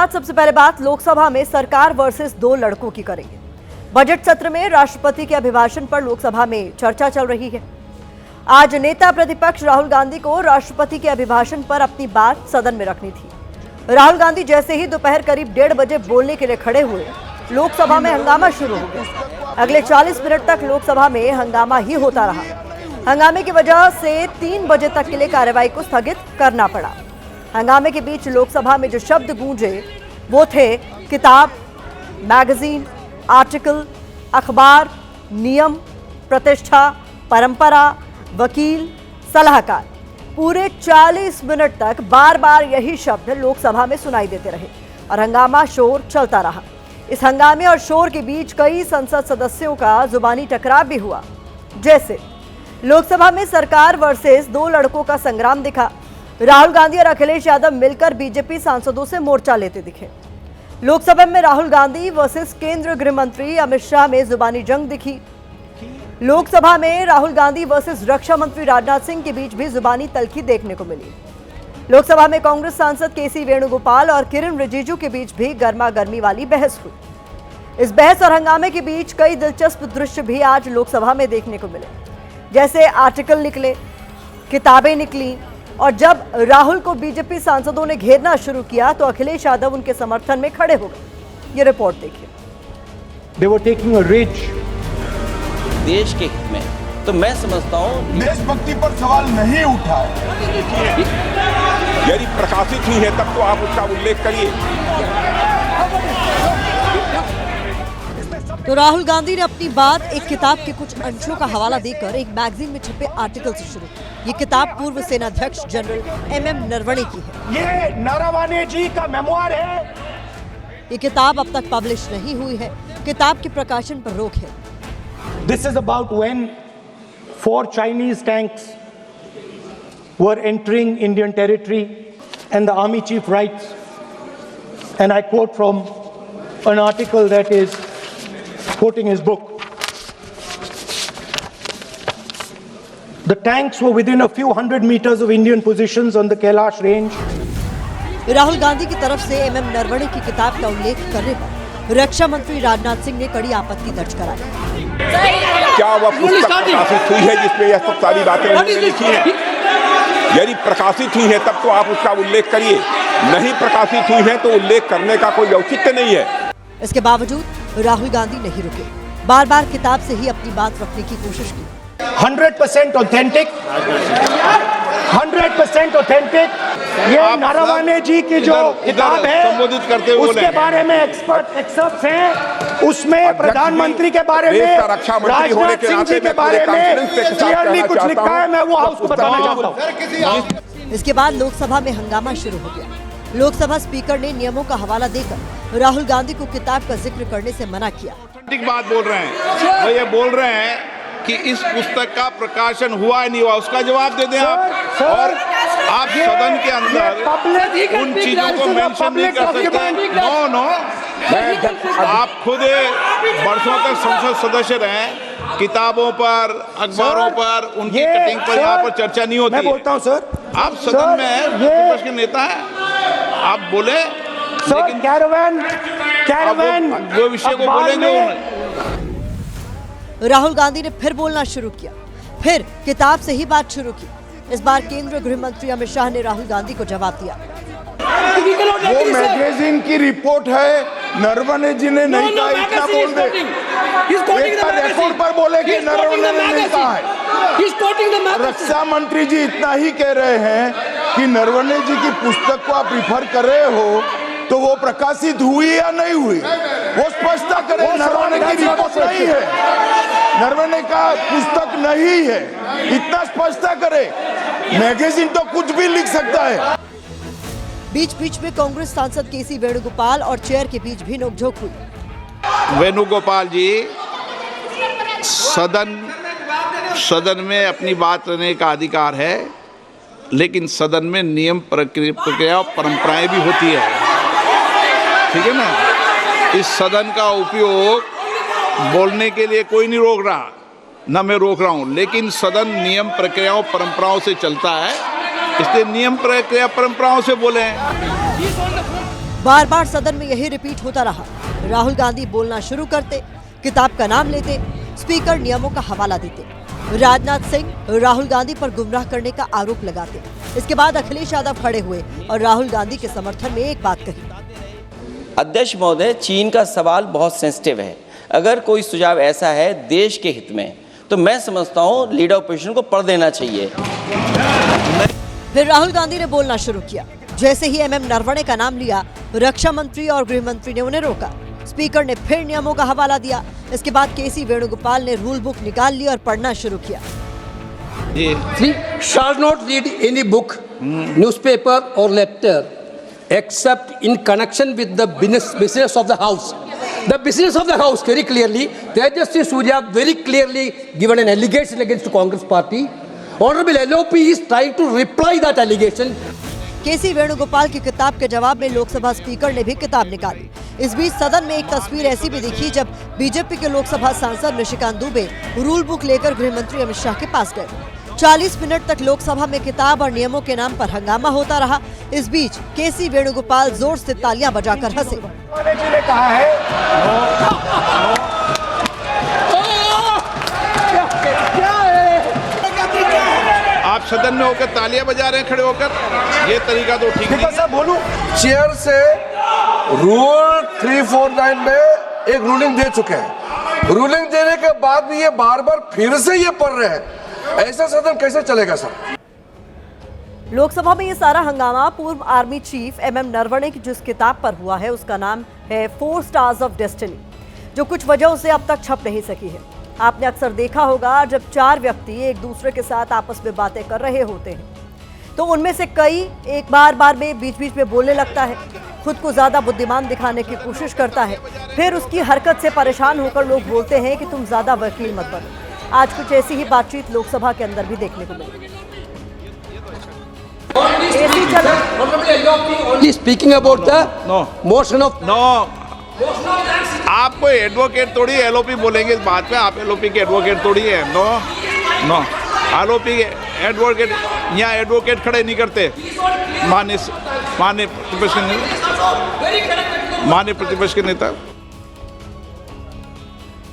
बाद सबसे पहले बात लोकसभा में सरकार वर्सेस दो लड़कों की करेंगे। बजट सत्र में राष्ट्रपति के अभिभाषण पर लोकसभा में चर्चा चल रही है। आज नेता प्रतिपक्ष राहुल गांधी को राष्ट्रपति के अभिभाषण पर अपनी बात सदन में रखनी थी। राहुल गांधी जैसे ही दोपहर करीब 1:30 बजे बोलने के लिए खड़े हुए, लोकसभा में हंगामा शुरू हो गया। अगले 40 मिनट तक लोकसभा में हंगामा ही होता रहा। हंगामे की वजह से 3 बजे तक के लिए कार्यवाही को स्थगित करना पड़ा। हंगामे के बीच लोकसभा में जो शब्द गूंजे वो थे किताब, मैगजीन, आर्टिकल, अखबार, नियम, प्रतिष्ठा, परंपरा, वकील, सलाहकार। पूरे 40 मिनट तक बार बार यही शब्द लोकसभा में सुनाई देते रहे और हंगामा शोर चलता रहा। इस हंगामे और शोर के बीच कई संसद सदस्यों का जुबानी टकराव भी हुआ। जैसे लोकसभा में सरकार वर्सेस दो लड़कों का संग्राम दिखा। राहुल गांधी और अखिलेश यादव मिलकर बीजेपी सांसदों से मोर्चा लेते दिखे। लोकसभा में राहुल गांधी वर्सेस केंद्रीय गृह मंत्री अमित शाह में जुबानी जंग दिखी। लोकसभा में राहुल गांधी वर्सेस रक्षा मंत्री राजनाथ सिंह के बीच भी जुबानी तल्खी देखने को मिली। लोकसभा में कांग्रेस सांसद केसी वेणुगोपाल और किरण रिजिजू के बीच भी गर्मा गर्मी वाली बहस हुई। इस बहस और हंगामे के बीच कई दिलचस्प दृश्य भी आज लोकसभा में देखने को मिले। जैसे आर्टिकल निकले, किताबें निकली और जब राहुल को बीजेपी सांसदों ने घेरना शुरू किया तो अखिलेश यादव उनके समर्थन में खड़े हो गए। ये रिपोर्ट देखिए। They were taking a rage. देश के हित में तो मैं समझता हूँ देशभक्ति पर सवाल नहीं उठा है। यदि प्रकाशित हुई है तब तो आप उसका उल्लेख करिए। तो राहुल गांधी ने अपनी बात एक किताब के कुछ अंशों का हवाला देकर एक मैगजीन में छपे आर्टिकल से शुरू की। ये किताब पूर्व सेनाध्यक्ष जनरल एमएम नरवणे की है। ये नरवणे जी का मेमोयर है। ये किताब अब तक पब्लिश नहीं हुई है। किताब के प्रकाशन पर रोक है। This is about when 4 Chinese tanks were entering Indian territory and the army chief writes, and I quote from an article that is quoting his book. The tanks were within a few hundred meters of Indian positions on the Kailash range. Rahul Gandhi की तरफ से MM Naravane की किताब का उल्लेख करने पर रक्षा मंत्री राजनाथ सिंह ने कड़ी आपत्ति दर्ज कराई। क्या वह पुस्तक प्रकाशित हुई है जिसमें यह सब सारी बातें उन्होंने लिखी हैं? यदि प्रकाशित हुई है तब तो आप उसका उल्लेख करिए। नहीं प्रकाशित हुई है तो उल्लेख करने का कोई औचित्य नहीं है। इसके बावजूद राहुल गांधी नहीं रुके। बार बार किताब से ही अपनी बात रखने की कोशिश की। 100% authentic, 100% authentic। ये नरवणे जी की जो किताब है संबोधित करते हुए उसके बारे में एक्सपर्ट्स हैं। उसमें प्रधानमंत्री के बारे में, राजनाथ सिंह जी के बारे में क्लियरली कुछ लिखा है। मैं वो हाउस को बताना चाहता हूँ। इसके बाद लोकसभा में हंगामा शुरू हो गया। लोकसभा स्पीकर ने नियमों का हवाला देकर राहुल गांधी को किताब का जिक्र करने से मना किया। ठीक बात बोल रहे हैं। वो ये बोल रहे हैं कि इस पुस्तक का प्रकाशन हुआ है नहीं हुआ, उसका जवाब दे दें आप। और आप सदन के अंदर उन चीजों को मेंशन नहीं कर सकते। नो, आप खुद वर्षों तक संसद सदस्य रहे। किताबों पर, अखबारों पर, उनकी कटिंग पर यहाँ पर चर्चा नहीं होती। मैं बोलता हूँ सर, आप सदन में विपक्ष के नेता हैं, आप बोले, लेकिन कैरावैन वो विषय को बोलेंगे। राहुल गांधी ने फिर बोलना शुरू किया। फिर किताब से ही बात शुरू की। इस बार केंद्रीय गृह मंत्री अमित शाह ने राहुल गांधी को जवाब दिया। वो मैगजीन की रिपोर्ट है, नरवणे जी ने नहीं कहा। इतना बोल दे, एक बार रिकॉर्ड पर बोले कि नरवणे ने नहीं कहा है। रक्षा मंत्री जी इतना ही कह रहे हैं कि नरवणे जी की पुस्तक को आप रिफर कर रहे हो तो वो प्रकाशित हुई या नहीं हुई, वो स्पष्टता करें। नरवणे की रिपोर्ट नहीं है, नरवणे का पुस्तक नहीं है, इतना स्पष्टता करें। मैगजीन तो कुछ भी लिख सकता है। बीच बीच में कांग्रेस सांसद केसी वेणुगोपाल और चेयर के बीच भी नोकझोंक हुई। वेणुगोपाल जी, सदन में अपनी बात करने का अधिकार है, लेकिन सदन में नियम, प्रक्रिया और परंपराएं भी होती है। ठीक है ना? इस सदन का उपयोग बोलने के लिए कोई नहीं रोक रहा, न मैं रोक रहा हूं, लेकिन सदन नियम, प्रक्रियाओं, परंपराओं से चलता है, इसलिए नियम, प्रक्रिया, परंपराओं से बोले। बार बार सदन में यही रिपीट होता रहा। राहुल गांधी बोलना शुरू करते, किताब का नाम लेते, स्पीकर नियमों का हवाला देते। राजनाथ सिंह राहुल गांधी पर गुमराह करने का आरोप लगाते। इसके बाद अखिलेश यादव खड़े हुए और राहुल गांधी के समर्थन में एक बात कही। अध्यक्ष महोदय, चीन का सवाल बहुत सेंसिटिव है। अगर कोई सुझाव ऐसा है देश के हित में, तो मैं समझता हूं लीडर ऑपोजिशन को पढ़ देना चाहिए। फिर राहुल गांधी ने बोलना शुरू किया। जैसे ही एमएम नरवणे का नाम लिया, रक्षा मंत्री और गृह मंत्री ने उन्हें रोका। स्पीकर ने फिर नियमों का हवाला दिया। इसके बाद केसी वेणुगोपाल ने रूल बुक निकाल ली और पढ़ना शुरू किया। Shall not read any book, newspaper or letter except in connection with the business of the house. The business of the house, very clearly, Tejasvi Surya very clearly given an allegation against the Congress party. Honorable LOP is trying to reply that allegation. केसी वेणुगोपाल की किताब के जवाब में Lok Sabha speaker ने भी किताब निकाली। इस बीच सदन में एक तस्वीर ऐसी भी दिखी जब बीजेपी के लोकसभा सांसद निशिकांत दुबे रूल बुक लेकर गृह मंत्री अमित शाह के पास गए। 40 मिनट तक लोकसभा में किताब और नियमों के नाम पर हंगामा होता रहा। इस बीच केसी वेणुगोपाल जोर से तालियां बजाकर हंसे। आप सदन में होकर तालियां बजा रहे हैं खड़े होकर, ये तरीका तो ठीक नहीं है। बोलूं, चेयर से रूल 349 में एक रूलिंग दे चुके हैं। रूलिंग देने के बाद भी ये बार बार फिर से ये पढ़ रहे हैं। ऐसा सदन कैसे चलेगा सर? लोकसभा में ये सारा हंगामा पूर्व आर्मी चीफ एमएम नरवणे की जिस किताब पर हुआ है उसका नाम है 4 स्टार्स ऑफ डेस्टिनी, जो कुछ वजहों से अब तक छप नहीं सकी है। आपने अक्सर देखा होगा जब 4 व्यक्ति एक दूसरे के साथ आपस में बातें कर रहे होते हैं तो उनमें से कई एक बार में बीच में बोलने लगता है, खुद को ज्यादा बुद्धिमान दिखाने की कोशिश करता है। फिर उसकी हरकत से परेशान होकर लोग बोलते हैं कि तुम ज्यादा वकील मत बनो। आज कुछ ऐसी ही बातचीत लोकसभा के अंदर भी देखने को मिली। Speaking about the motion of आप कोई एडवोकेट थोड़ी एलओपी बोलेंगे इस बात पे। आप एलओपी के एडवोकेट थोड़ी है। नो एलओपी के एडवोकेट यहाँ एडवोकेट खड़े नहीं करते। माननीय प्रतिपक्ष के नेता।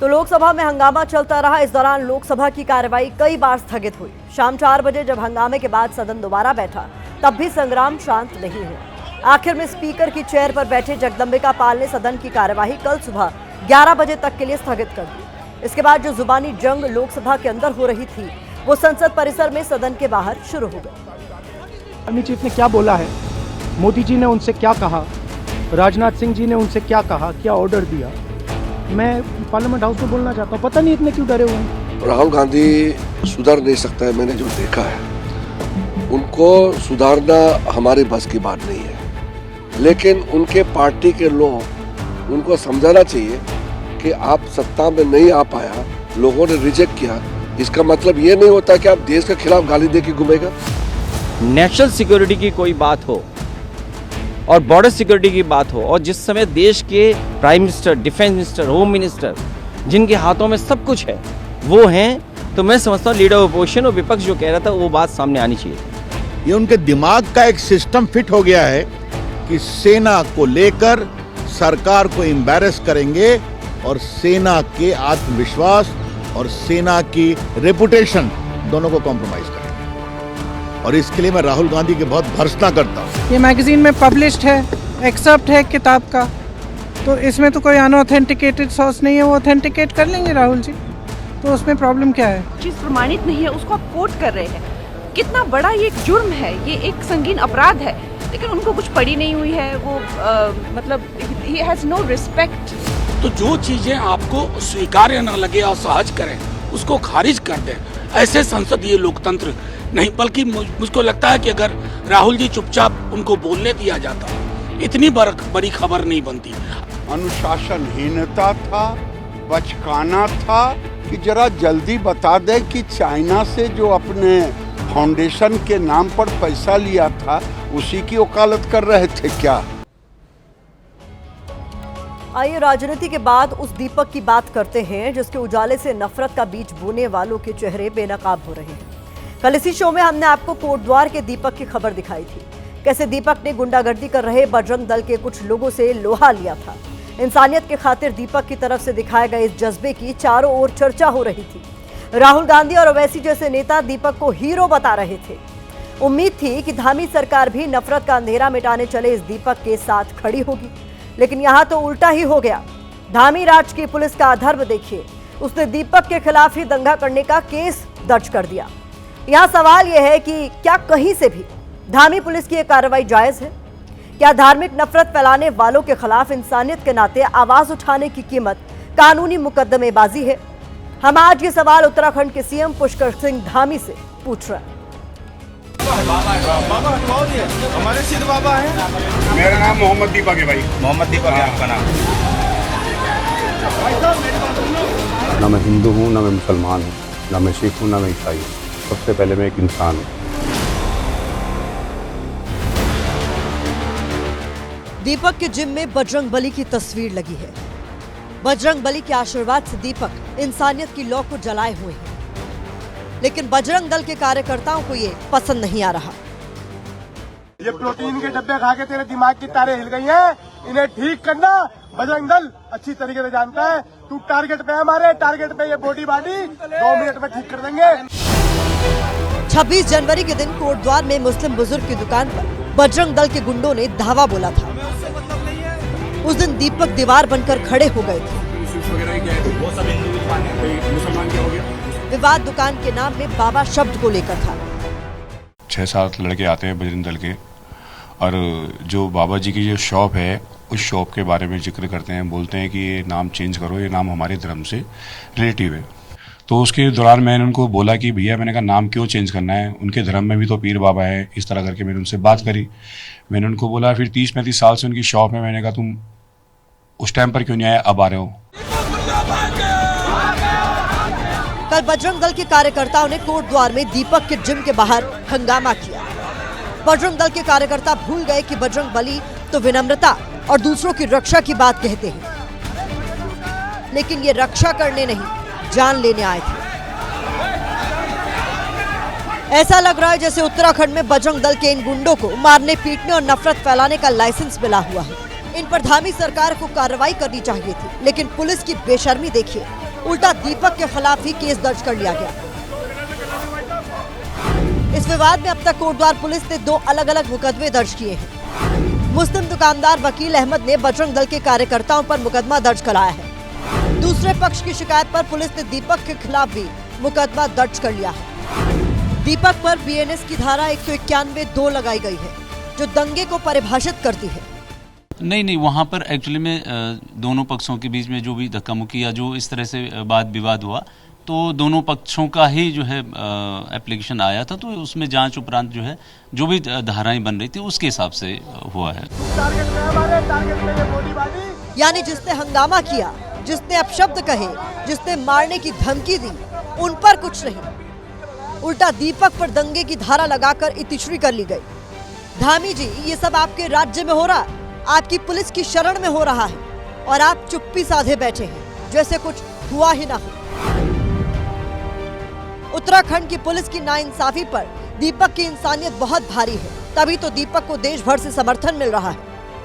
तो लोकसभा में हंगामा चलता रहा। इस दौरान लोकसभा की कार्रवाई कई बार स्थगित हुई। शाम 4 बजे जब हंगामे के बाद सदन दोबारा बैठा तब भी संग्राम शांत नहीं हुआ। आखिर में स्पीकर की चेयर पर बैठे जगदम्बिका पाल ने सदन की कार्यवाही कल सुबह 11 बजे तक के लिए स्थगित कर दी। इसके बाद जो जुबानी जंग लोकसभा के अंदर हो रही थी वो संसद परिसर में सदन के बाहर शुरू हो गई। आर्मी चीफ ने क्या बोला है, मोदी जी ने उनसे क्या कहा, राजनाथ सिंह जी ने उनसे क्या कहा, क्या ऑर्डर दिया, मैं पार्लियामेंट हाउस में बोलना चाहता हूँ। पता नहीं इतने क्यों डरे हुए हैं। राहुल गांधी सुधर नहीं सकता है। मैंने जो देखा है उनको सुधारना हमारे बस की बात नहीं है, लेकिन उनके पार्टी के लोग उनको समझाना चाहिए कि आप सत्ता में नहीं आ पाया, लोगों ने रिजेक्ट किया, इसका मतलब ये नहीं होता कि आप देश के खिलाफ गाली दे के घूमेगा। नेशनल सिक्योरिटी की कोई बात हो और बॉर्डर सिक्योरिटी की बात हो और जिस समय देश के prime minister, defence minister, home minister जिनके हाथों में सब कुछ है वो हैं, तो मैं समझता हूँ लीडर ऑपोजिशन और विपक्ष जो कह रहा था वो बात सामने आनी चाहिए। ये उनके दिमाग का एक सिस्टम फिट हो गया है कि सेना को लेकर सरकार को एम्बैरेस करेंगे और सेना के आत्मविश्वास और सेना की रेपुटेशन दोनों को कॉम्प्रोमाइज करेंगे। और इसके लिए मैं राहुल गांधी की बहुत भर्त्सना करता हूँ। ये मैगजीन में पब्लिश्ड है, एक्सेप्ट है किताब का, तो इसमें तो कोई अनऑथेंटिकेटेड सोर्स नहीं है, वो ऑथेंटिकेट कर लेंगे राहुल जी, तो उसमें प्रॉब्लम क्या है? चीज प्रमाणित नहीं है उसको आप कोट कर रहे हैं। कितना बड़ा ये एक जुर्म है, ये एक संगीन अपराध है, लेकिन उनको कुछ पड़ी नहीं हुई है। वो मतलब ही हैज नो रिस्पेक्ट। तो जो चीजें आपको स्वीकार्य न लगे और सहज करें उसको खारिज कर दें। ऐसे संसदीय लोकतंत्र नहीं, बल्कि मुझको लगता है कि अगर राहुल जी चुपचाप उनको बोलने दिया जाता इतनी बड़ी खबर नहीं बनती। अनुशासनहीनता था, बचकाना था कि जरा जल्दी बता दे कि चाइना से जो अपने फाउंडेशन के नाम पर पैसा लिया था उसी की वकालत कर रहे थे क्या? आइए राजनीति के बाद उस दीपक की बात करते हैं जिसके उजाले से नफरत का बीज बोने वालों के चेहरे बेनकाब हो रहे हैं। कल इसी शो में हमने आपको कोटद्वार के दीपक की खबर दिखाई थी। कैसे दीपक ने गुंडागर्दी कर रहे बजरंग दल के कुछ लोगों से लोहा लिया था। इंसानियत के खातिर दीपक की तरफ से दिखाए गए इस जज्बे की चारों ओर चर्चा हो रही थी। राहुल गांधी और ओवैसी जैसे नेता दीपक को हीरो बता रहे थे। उम्मीद थी कि धामी सरकार भी नफरत का अंधेरा मिटाने चले इस दीपक के साथ खड़ी होगी, लेकिन यहां तो उल्टा ही हो गया। धामी राज की पुलिस का अधर्म देखिए, उसने दीपक के खिलाफ ही दंगा करने का केस दर्ज कर दिया। यहां सवाल यह है कि क्या कहीं से भी धामी पुलिस की यह कार्रवाई जायज है? क्या धार्मिक नफरत फैलाने वालों के खिलाफ इंसानियत के नाते आवाज उठाने की कीमत कानूनी मुकदमेबाजी है? हम आज ये सवाल उत्तराखंड के सीएम पुष्कर सिंह धामी से पूछ रहे हैं। हमारे सिद्ध बाबा है। मेरा नाम मोहम्मद दीपक है भाई। मोहम्मद दीपक है आपका नाम? ना मैं हिंदू हूँ, ना मैं मुसलमान हूँ, ना मैं सिख हूँ, ना मैं ईसाई हूँ। सबसे पहले मैं एक इंसान हूँ। दीपक के जिम में बजरंग बली की तस्वीर लगी है। बजरंग बली के आशीर्वाद से दीपक इंसानियत की लौ को जलाए हुए हैं, लेकिन बजरंग दल के कार्यकर्ताओं को ये पसंद नहीं आ रहा। ये प्रोटीन के डब्बे खा के तेरे दिमाग की तारें हिल गई हैं, इन्हें ठीक करना बजरंग दल अच्छी तरीके से जानता है। तू टारगेट पे है, हमारे टारगेट पे ये बॉडी 2 मिनट में ठीक कर देंगे। 26 जनवरी के दिन कोटद्वार में मुस्लिम बुजुर्ग की दुकान पर बजरंग दल के गुंडों ने धावा बोला था। उस दिन दीपक दीवार बनकर खड़े हो गए थे। विवाद दुकान के नाम में बाबा शब्द को लेकर था। 6-7 लड़के आते हैं बजरंग दल के, और जो बाबा जी की जो शॉप है उस शॉप के बारे में जिक्र करते हैं, बोलते हैं कि ये नाम चेंज करो, ये नाम हमारे धर्म से रिलेटिव है। तो उसके दौरान मैंने उनको बोला कि भैया, मैंने कहा नाम क्यों चेंज करना है, उनके धर्म में भी तो पीर बाबा है। इस तरह करके मैंने उनसे बात करी। मैंने उनको बोला फिर 30-35 साल से उनकी शॉप है, मैंने कहा तुम उस टाइम पर क्यों नहीं आए, अब आ रहे हो? कल बजरंग दल के कार्यकर्ताओं ने कोटद्वार में दीपक के जिम के बाहर हंगामा किया। बजरंग दल के कार्यकर्ता भूल गए कि बजरंग बली तो विनम्रता और दूसरों की रक्षा की बात कहते हैं, लेकिन ये रक्षा करने नहीं, जान लेने आए थे। ऐसा लग रहा है जैसे उत्तराखंड में बजरंग दल के इन गुंडों को मारने, पीटने और नफरत फैलाने का लाइसेंस मिला हुआ है। इन पर धामी सरकार को कार्रवाई करनी चाहिए थी, लेकिन पुलिस की बेशर्मी देखिए, उल्टा दीपक के खिलाफ ही केस दर्ज कर लिया गया। इस विवाद में अब तक कोटद्वार पुलिस ने 2 अलग-अलग मुकदमे दर्ज किए हैं। मुस्लिम दुकानदार वकील अहमद ने बजरंग दल के कार्यकर्ताओं पर मुकदमा दर्ज कराया है। दूसरे पक्ष की शिकायत पर पुलिस ने दीपक के खिलाफ भी मुकदमा दर्ज कर लिया है। दीपक पर बीएनएस की धारा 191(2) लगाई गई है, जो दंगे को परिभाषित करती है। नहीं, वहाँ पर एक्चुअली में दोनों पक्षों के बीच में जो भी धक्का मुक्की या जो इस तरह से वाद विवाद हुआ, तो दोनों पक्षों का ही जो है एप्लीकेशन आया था, तो उसमें जांच उपरांत जो है जो भी धाराएं बन रही थी उसके हिसाब से हुआ है। यानी जिसने हंगामा किया, जिसने अपशब्द कहे, जिसने मारने की धमकी दी, उन पर कुछ नहीं, उल्टा दीपक पर दंगे की धारा लगाकर इतिश्री कर ली गई। धामी जी, ये सब आपके राज्य में हो रहा, आपकी पुलिस की शरण में हो रहा है, और आप चुप्पी साधे बैठे हैं जैसे कुछ हुआ ही ना हो। उत्तराखंड की पुलिस की नाइंसाफी पर दीपक की इंसानियत बहुत भारी है, तभी तो दीपक को देश भर से समर्थन मिल रहा है।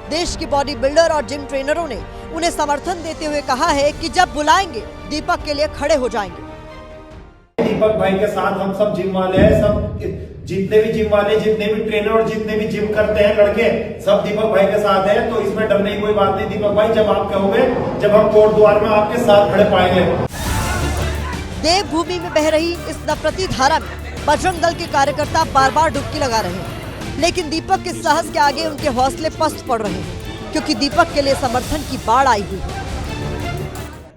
देश की बॉडी बिल्डर और जिम ट्रेनरों ने उन्हें समर्थन देते हुए कहा है कि जब बुलाएंगे दीपक के लिए खड़े हो जाएंगे। दीपक भाई के साथ हम सब जिम वाले हैं, सब जितने भी जिम वाले, जितने भी ट्रेनर और जितने भी जिम करते हैं लड़के, सब दीपक भाई के साथ हैं। तो इसमें डरने की कोई बात नहीं दीपक भाई, जब आप कहोगे, जब हम कोटद्वार में आपके साथ खड़े पाएंगे। देवभूमि में बह रही इस नफरती धारा में बजरंग दल के कार्यकर्ता बार बार डुबकी लगा रहे हैं, लेकिन दीपक के साहस के आगे उनके हौसले पस्त पड़ रहे हैं, क्योंकि दीपक के लिए समर्थन की बाढ़ आई हुई है।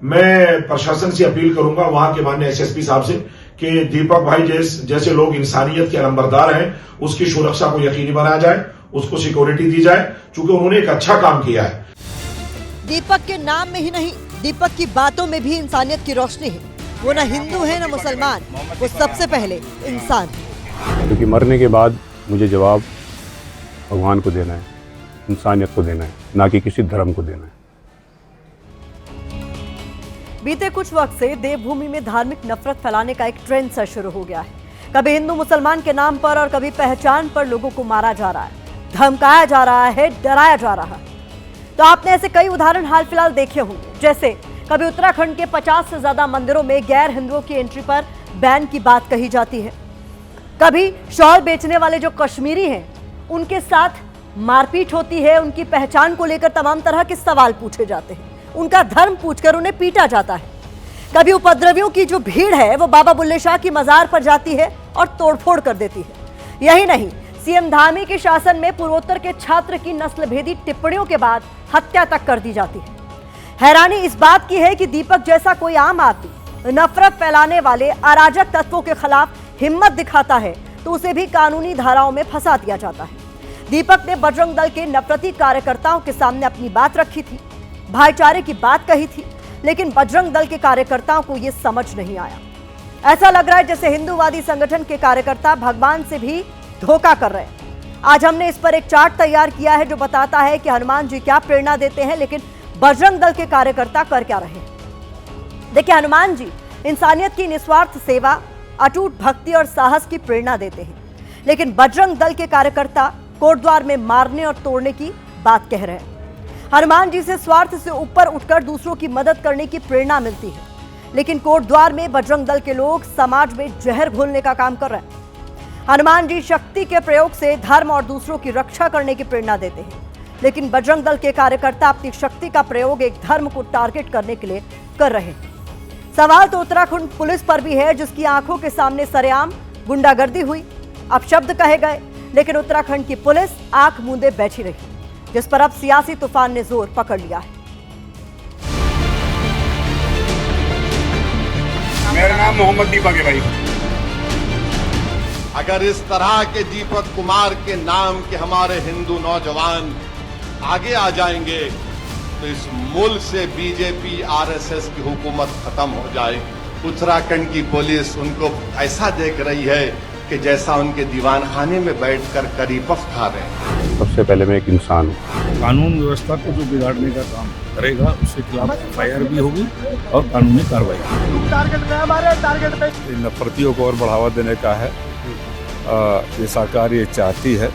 मैं प्रशासन से अपील करूंगा, वहां के माननीय एसएसपी साहब से, कि दीपक भाई जैसे लोग इंसानियत के नंबरदार हैं, उसकी सुरक्षा को यकीनी बनाया जाए, उसको सिक्योरिटी दी जाए, क्योंकि उन्होंने एक अच्छा काम किया है। दीपक के नाम में ही नहीं, दीपक की बातों में भी इंसानियत की रोशनी है। वो न हिंदू है न मुसलमान, वो सबसे पहले इंसान है। क्योंकि मरने के बाद मुझे जवाब भगवान को देना है, इंसानियत को देना है, ना कि किसी धर्म को देना है। बीते कुछ वक्त से देवभूमि में धार्मिक नफरत फैलाने का एक ट्रेंड सा शुरू हो गया है। कभी हिंदू मुसलमान के नाम पर और कभी पहचान पर लोगों को मारा जा रहा है। धमकाया जा रहा है, डराया जा रहा है। तो आपने ऐसे कई उदाहरण हाल फिलहाल देखे होंगे, जैसे कभी उत्तराखंड के 50 से ज्यादा मंदिरों में गैर हिंदुओं की एंट्री पर बैन की बात कही जाती है। कभी शॉल बेचने वाले जो कश्मीरी हैं उनके साथ मारपीट होती है, उनकी पहचान को लेकर तमाम तरह के सवाल पूछे जाते हैं, उनका धर्म पूछकर उन्हें पीटा जाता है। कभी उपद्रवियों की जो भीड़ है वो बाबा बुल्ले शाह की मजार पर जाती है और तोड़फोड़ कर देती है। यही नहीं, सीएम धामी के शासन में पूर्वोत्तर के छात्र की नस्लभेदी टिप्पणियों के बाद हत्या तक कर दी जाती है। हैरानी इस बात की है कि दीपक जैसा कोई आम आदमी नफरत फैलाने वाले अराजक तत्वों के खिलाफ हिम्मत दिखाता है तो उसे भी कानूनी धाराओं में फंसा दिया जाता है। दीपक ने बजरंग दल के नफरती कार्यकर्ताओं के सामने अपनी बात रखी थी, भाईचारे की बात कही थी, लेकिन बजरंग दल के कार्यकर्ताओं को यह समझ नहीं आया। ऐसा लग रहा है जैसे हिंदूवादी संगठन के कार्यकर्ता भगवान से भी धोखा कर रहे हैं। आज हमने इस पर एक चार्ट तैयार किया है जो बताता है कि हनुमान जी क्या प्रेरणा देते हैं, लेकिन बजरंग दल के कार्यकर्ता कर क्या रहे हैं। देखिए, हनुमान जी इंसानियत की निस्वार्थ सेवा, अटूट भक्ति और साहस की प्रेरणा देते हैं, लेकिन बजरंग दल के कार्यकर्ता कोटद्वार में मारने और तोड़ने की बात कह रहे हैं। हनुमान जी से स्वार्थ से ऊपर उठकर दूसरों की मदद करने की प्रेरणा मिलती है, लेकिन कोटद्वार में बजरंग दल के लोग समाज में जहर घोलने का काम कर रहे हैं। हनुमान जी शक्ति के प्रयोग से धर्म और दूसरों की रक्षा करने की प्रेरणा देते हैं, लेकिन बजरंग दल के कार्यकर्ता अपनी शक्ति का प्रयोग एक धर्म को टारगेट करने के लिए कर रहे हैं। सवाल तो उत्तराखंड पुलिस पर भी है, जिसकी आंखों के सामने सरेआम गुंडागर्दी हुई, अपशब्द कहे गए, लेकिन उत्तराखंड की पुलिस आंख मूंदे बैठी रही, जिस पर अब सियासी तूफान ने जोर पकड़ लिया है। मेरा नाम मोहम्मद दीपक है भाई। अगर इस तरह के दीपक कुमार के नाम के हमारे हिंदू नौजवान आगे आ जाएंगे तो इस मुल्क से बीजेपी आरएसएस की हुकूमत खत्म हो जाए। उत्तराखंड की पुलिस उनको ऐसा देख रही है कि जैसा उनके दीवान खाने में बैठकर करी पफ खा रहे हैं। सबसे पहले मैं एक इंसान हूँ। कानून व्यवस्था को जो बिगाड़ने का काम करेगा उसके खिलाफ एफआईआर भी होगी और कानूनी कार्रवाई। टारगेट पे नफरतियों को और बढ़ावा देने का है। ये सरकार ये चाहती है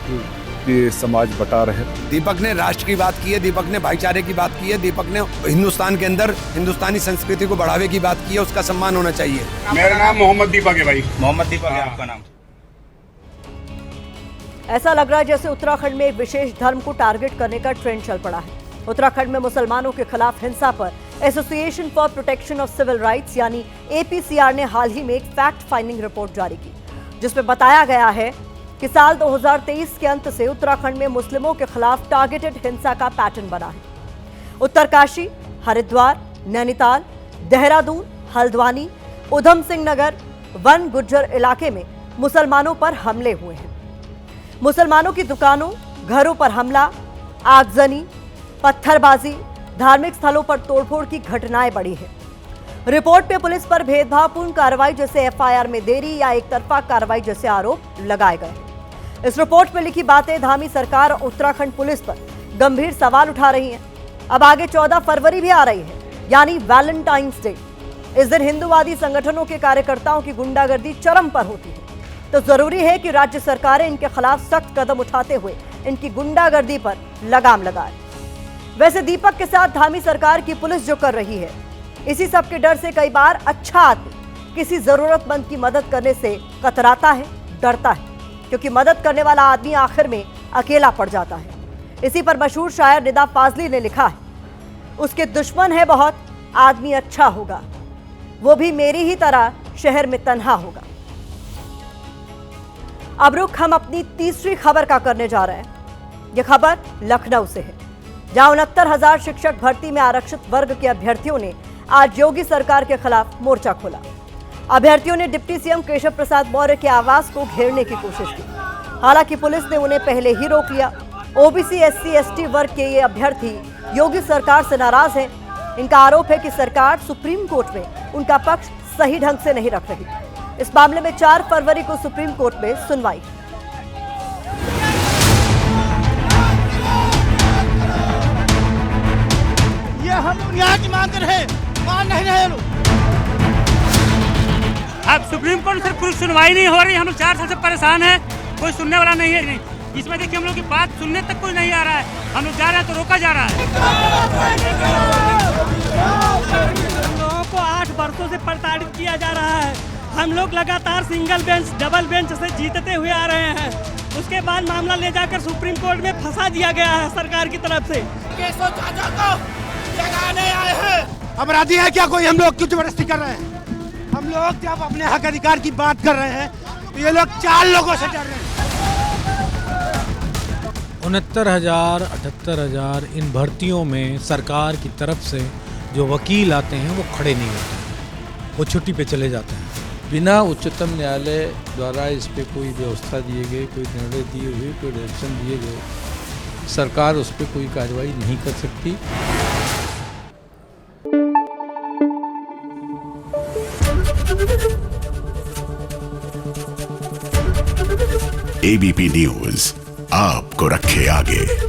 कि समाज बटा रहे। दीपक ने राष्ट्र की बात की है, दीपक ने भाईचारे की बात की है, दीपक ने हिंदुस्तान के अंदर हिंदुस्तानी संस्कृति को बढ़ावे की बात की है, उसका सम्मान होना चाहिए। मेरा नाम मोहम्मद दीपक है भाई। मोहम्मद दीपक है आपका नाम। ऐसा लग रहा है जैसे उत्तराखंड में एक विशेष धर्म को टारगेट करने का ट्रेंड चल पड़ा है। उत्तराखंड में मुसलमानों के खिलाफ हिंसा पर Association for Protection of Civil Rights यानी एपीसीआर ने हाल ही में एक फैक्ट फाइंडिंग रिपोर्ट जारी की, जिसमें बताया गया है कि साल 2023 के अंत से उत्तराखंड में मुस्लिमों के खिलाफ टारगेटेड हिंसा का पैटर्न बना है। उत्तरकाशी, हरिद्वार, नैनीताल, देहरादून, हल्द्वानी, उधम सिंह नगर, वन गुज्जर इलाके में मुसलमानों पर हमले हुए हैं। मुसलमानों की दुकानों, घरों पर हमला, आगजनी, पत्थरबाजी, धार्मिक स्थलों पर तोड़फोड़ की घटनाएं बढ़ी हैं। रिपोर्ट पे पुलिस पर भेदभावपूर्ण कार्रवाई जैसे एफआईआर में देरी या एक तरफा कार्रवाई जैसे आरोप लगाए गए। इस रिपोर्ट में लिखी बातें धामी सरकार और उत्तराखंड पुलिस पर गंभीर सवाल उठा रही हैं। अब आगे 14 फरवरी भी आ रही है, यानी वैलेंटाइंस डे। इस दिन हिंदूवादी संगठनों के कार्यकर्ताओं की गुंडागर्दी चरम पर होती है, तो जरूरी है कि राज्य सरकारें इनके खिलाफ सख्त कदम उठाते हुए इनकी गुंडागर्दी पर लगाम लगाए। वैसे दीपक के साथ धामी सरकार की पुलिस जो कर रही है, इसी सब के डर से कई बार अच्छा आदमी किसी जरूरतमंद की मदद करने से कतराता है, डरता है, क्योंकि मदद करने वाला आदमी आखिर में अकेला पड़ जाता है। इसी पर मशहूर शायर निदा फाजली ने लिखा है, उसके दुश्मन है बहुत, आदमी अच्छा होगा, वो भी मेरी ही तरह शहर में तन्हा होगा। अब रुख हम अपनी तीसरी खबर का करने जा रहे हैं। यह खबर लखनऊ से है, जहां 69,000 शिक्षक भर्ती में आरक्षित वर्ग के अभ्यर्थियों ने आज योगी सरकार के खिलाफ मोर्चा खोला। अभ्यर्थियों ने डिप्टी सीएम केशव प्रसाद मौर्य के आवास को घेरने की कोशिश की। हालांकि पुलिस ने उन्हें पहले ही रोक लिया। ओबीसी, एससी, एसटी वर्ग के ये अभ्यर्थी योगी सरकार से नाराज हैं। इनका आरोप है कि सरकार सुप्रीम कोर्ट में उनका पक्ष सही ढंग से नहीं रख रही। इस मामले में 4 फरवरी को सुप्रीम कोर्ट में सुनवाई। ये हम न्याय की मांग कर रहे हैं, मान नहीं रहे लोग। अब सुप्रीम कोर्ट से कोई सुनवाई नहीं हो रही, हम लोग 4 साल से परेशान हैं, कोई सुनने वाला नहीं है। इसमें देखिए हम लोग की बात सुनने तक कोई नहीं आ रहा है, हम लोग जा रहे हैं तो रोका जा रहा है। हम लोगों को 8 वर्षों से प्रताड़ित किया जा रहा है। हम लोग लगातार सिंगल बेंच डबल बेंच से जीतते हुए आ रहे हैं, उसके बाद मामला ले जाकर सुप्रीम कोर्ट में फंसा दिया गया है सरकार की तरफ से। केशव चाचा को जगाने आए हैं। अपराधी है क्या कोई? हम लोग क्यों जबरदस्ती कर रहे हैं? हम लोग जब अपने हक अधिकार की बात कर रहे हैं तो ये लोग 4 लोगों से डर रहे हैं। 69,000 78,000 इन भर्तियों में सरकार की तरफ से जो वकील आते हैं वो खड़े नहीं होते, वो छुट्टी पे चले जाते हैं। बिना उच्चतम न्यायालय द्वारा इस पे कोई व्यवस्था दिए गए, कोई निर्णय दिए हुए, कोई डायरेक्शन दिए गए, सरकार उस पर कोई कार्रवाई नहीं कर सकती। ABP न्यूज आपको रखे आगे।